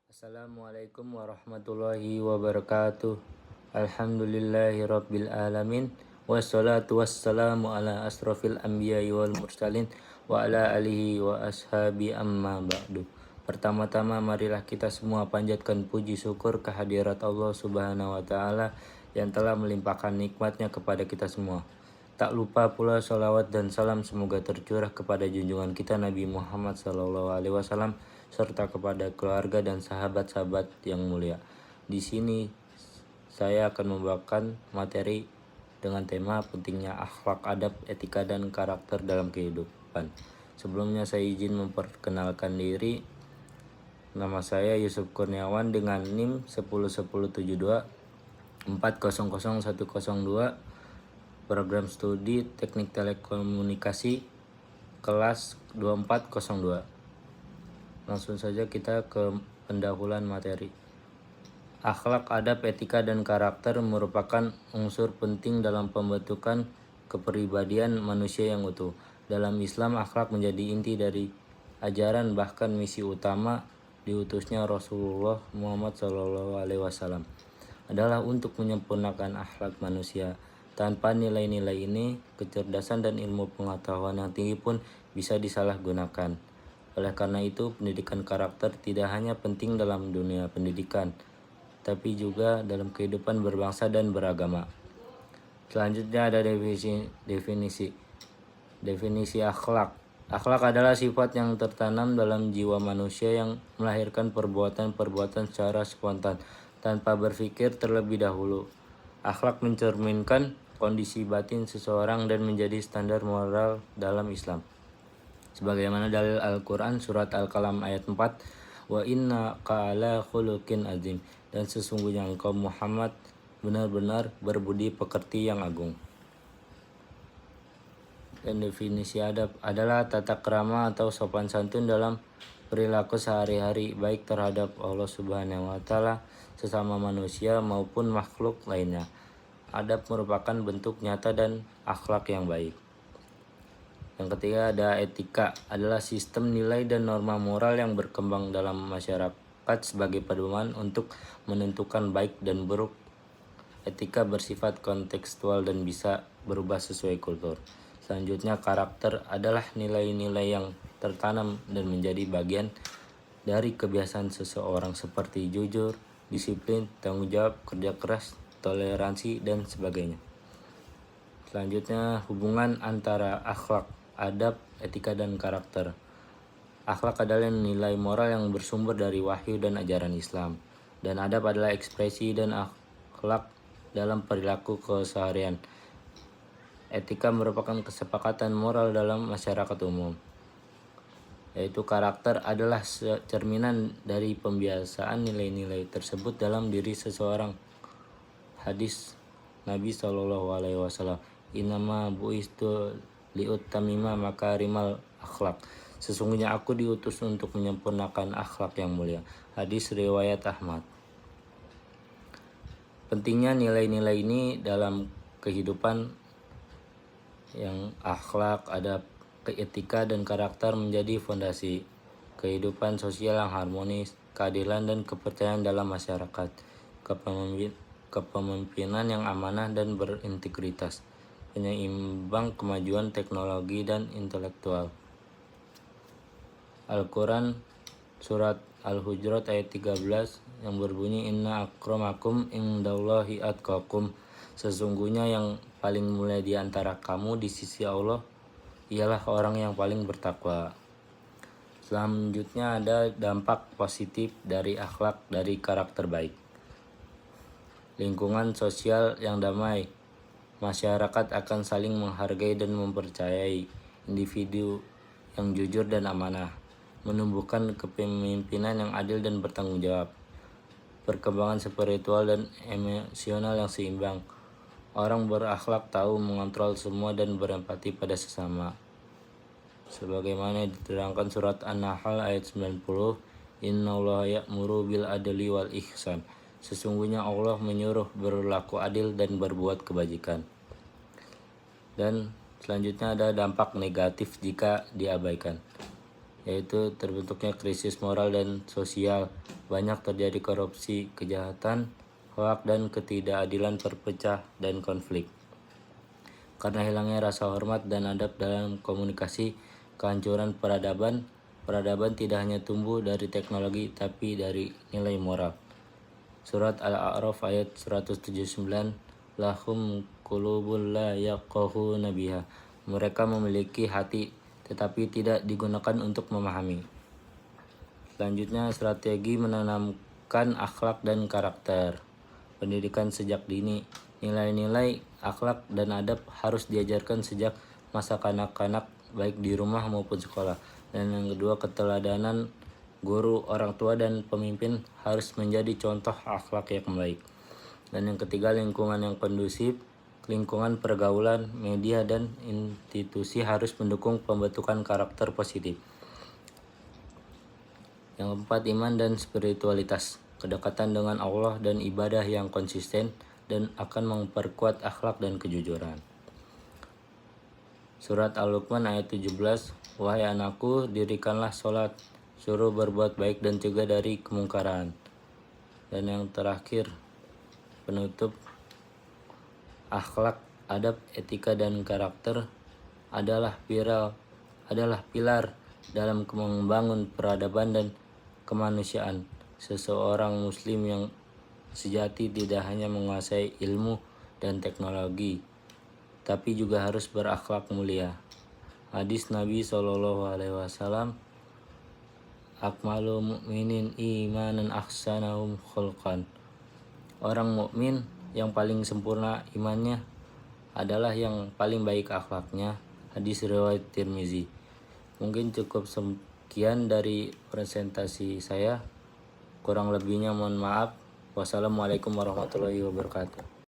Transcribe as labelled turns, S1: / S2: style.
S1: Assalamualaikum warahmatullahi wabarakatuh. Alhamdulillahirabbil alamin. Wassalatu wassalamu ala asrofil anbiya'i wal mursalin wa ala alihi wa ashabi amma ba'du. Pertama-tama marilah kita semua panjatkan puji syukur kehadirat Allah Subhanahu wa taala yang telah melimpahkan nikmatnya kepada kita semua. Tak lupa pula salawat dan salam semoga tercurah kepada junjungan kita Nabi Muhammad SAW serta kepada keluarga dan sahabat-sahabat yang mulia. Di sini saya akan membawakan materi dengan tema pentingnya akhlak, adab, etika, dan karakter dalam kehidupan. Sebelumnya saya izin memperkenalkan diri. Nama saya Yusuf Kurniawan dengan NIM 10172 400102, program studi Teknik Telekomunikasi kelas 2402. Langsung saja kita ke pendahuluan materi. Akhlak, adab, etika, dan karakter merupakan unsur penting dalam pembentukan kepribadian manusia yang utuh. Dalam Islam, akhlak menjadi inti dari ajaran bahkan misi utama diutusnya Rasulullah Muhammad SAW adalah untuk menyempurnakan akhlak manusia. Tanpa nilai-nilai ini, kecerdasan dan ilmu pengetahuan yang tinggi pun bisa disalahgunakan. Oleh karena itu, pendidikan karakter tidak hanya penting dalam dunia pendidikan, tapi juga dalam kehidupan berbangsa dan beragama. Selanjutnya ada definisi akhlak. Akhlak adalah sifat yang tertanam dalam jiwa manusia yang melahirkan perbuatan-perbuatan secara spontan tanpa berpikir terlebih dahulu. Akhlak mencerminkan kondisi batin seseorang dan menjadi standar moral dalam Islam. Sebagaimana dalil Al-Quran surat Al-Qalam ayat 4, wa inna ka'ala khuluqin azim, dan sesungguhnya engkau Muhammad benar-benar berbudi pekerti yang agung. Dan definisi adab adalah tata krama atau sopan santun dalam perilaku sehari-hari, baik terhadap Allah Subhanahu wa taala, sesama manusia maupun makhluk lainnya. Adab merupakan bentuk nyata dan akhlak yang baik. Yang ketiga ada etika, adalah sistem nilai dan norma moral yang berkembang dalam masyarakat sebagai pedoman untuk menentukan baik dan buruk. Etika bersifat kontekstual dan bisa berubah sesuai kultur. Selanjutnya karakter adalah nilai-nilai yang tertanam dan menjadi bagian dari kebiasaan seseorang seperti jujur, disiplin, tanggung jawab, kerja keras, toleransi, dan sebagainya. Selanjutnya hubungan antara akhlak, adab, etika, dan karakter. Akhlak adalah nilai moral yang bersumber dari wahyu dan ajaran Islam, dan adab adalah ekspresi dan akhlak dalam perilaku keseharian. Etika merupakan kesepakatan moral dalam masyarakat umum, yaitu karakter adalah cerminan dari pembiasaan nilai-nilai tersebut dalam diri seseorang. Hadis Nabi SAW, innama bu'istu liutamima makarimal akhlak, sesungguhnya aku diutus untuk menyempurnakan akhlak yang mulia. Hadis riwayat Ahmad. Pentingnya nilai-nilai ini dalam kehidupan yang akhlak, adab, etika, dan karakter menjadi fondasi kehidupan sosial yang harmonis, keadilan, dan kepercayaan dalam masyarakat, kepemimpinan yang amanah dan berintegritas, penyeimbang kemajuan teknologi dan intelektual. Al-Quran surat Al-Hujurat ayat 13 yang berbunyi, inna akramakum indallahi atqakum, sesungguhnya yang paling mulia di antara kamu di sisi Allah ialah orang yang paling bertakwa. Selanjutnya ada dampak positif dari akhlak, dari karakter baik. Lingkungan sosial yang damai, masyarakat akan saling menghargai dan mempercayai individu yang jujur dan amanah, menumbuhkan kepemimpinan yang adil dan bertanggung jawab, perkembangan spiritual dan emosional yang seimbang. Orang berakhlak tahu mengontrol semua dan berempati pada sesama. sebagaimana diterangkan surat An-Nahl ayat 90, Innallaha ya'muru bil adli wal ihsan. Sesungguhnya Allah menyuruh berlaku adil dan berbuat kebajikan. Dan selanjutnya ada dampak negatif jika diabaikan, yaitu terbentuknya krisis moral dan sosial. Banyak terjadi korupsi, kejahatan, hoak, dan ketidakadilan, perpecah dan konflik. Karena hilangnya rasa hormat dan adab dalam komunikasi, kehancuran peradaban tidak hanya tumbuh dari teknologi tapi dari nilai moral. Surat Al-A'raf ayat 179, lahum qulubun la yaqahuna biha. Mereka memiliki hati tetapi tidak digunakan untuk memahami. Selanjutnya, strategi menanamkan akhlak dan karakter. Pendidikan sejak dini. Nilai-nilai akhlak dan adab harus diajarkan sejak masa kanak-kanak, baik di rumah maupun sekolah. Dan yang kedua, keteladanan guru, orang tua, dan pemimpin harus menjadi contoh akhlak yang baik. Dan yang ketiga, lingkungan yang kondusif. Lingkungan pergaulan, media, dan institusi harus mendukung pembentukan karakter positif. Yang keempat, iman dan spiritualitas. Kedekatan dengan Allah dan ibadah yang konsisten dan akan memperkuat akhlak dan kejujuran. Surat Al-Luqman ayat 17, wahai anakku, dirikanlah sholat, suruh berbuat baik dan cegah dari kemungkaran. Dan yang terakhir, penutup, akhlak, adab, etika, dan karakter adalah pilar dalam membangun peradaban dan kemanusiaan. Seseorang muslim yang sejati tidak hanya menguasai ilmu dan teknologi, tapi juga harus berakhlak mulia. Hadis Nabi SAW, akmalu mu'minin imanan ahsanahum khulqan. Orang mukmin yang paling sempurna imannya adalah yang paling baik akhlaknya. Hadis riwayat Tirmizi. Mungkin cukup sekian dari presentasi saya. Kurang lebihnya mohon maaf. Wassalamualaikum warahmatullahi wabarakatuh.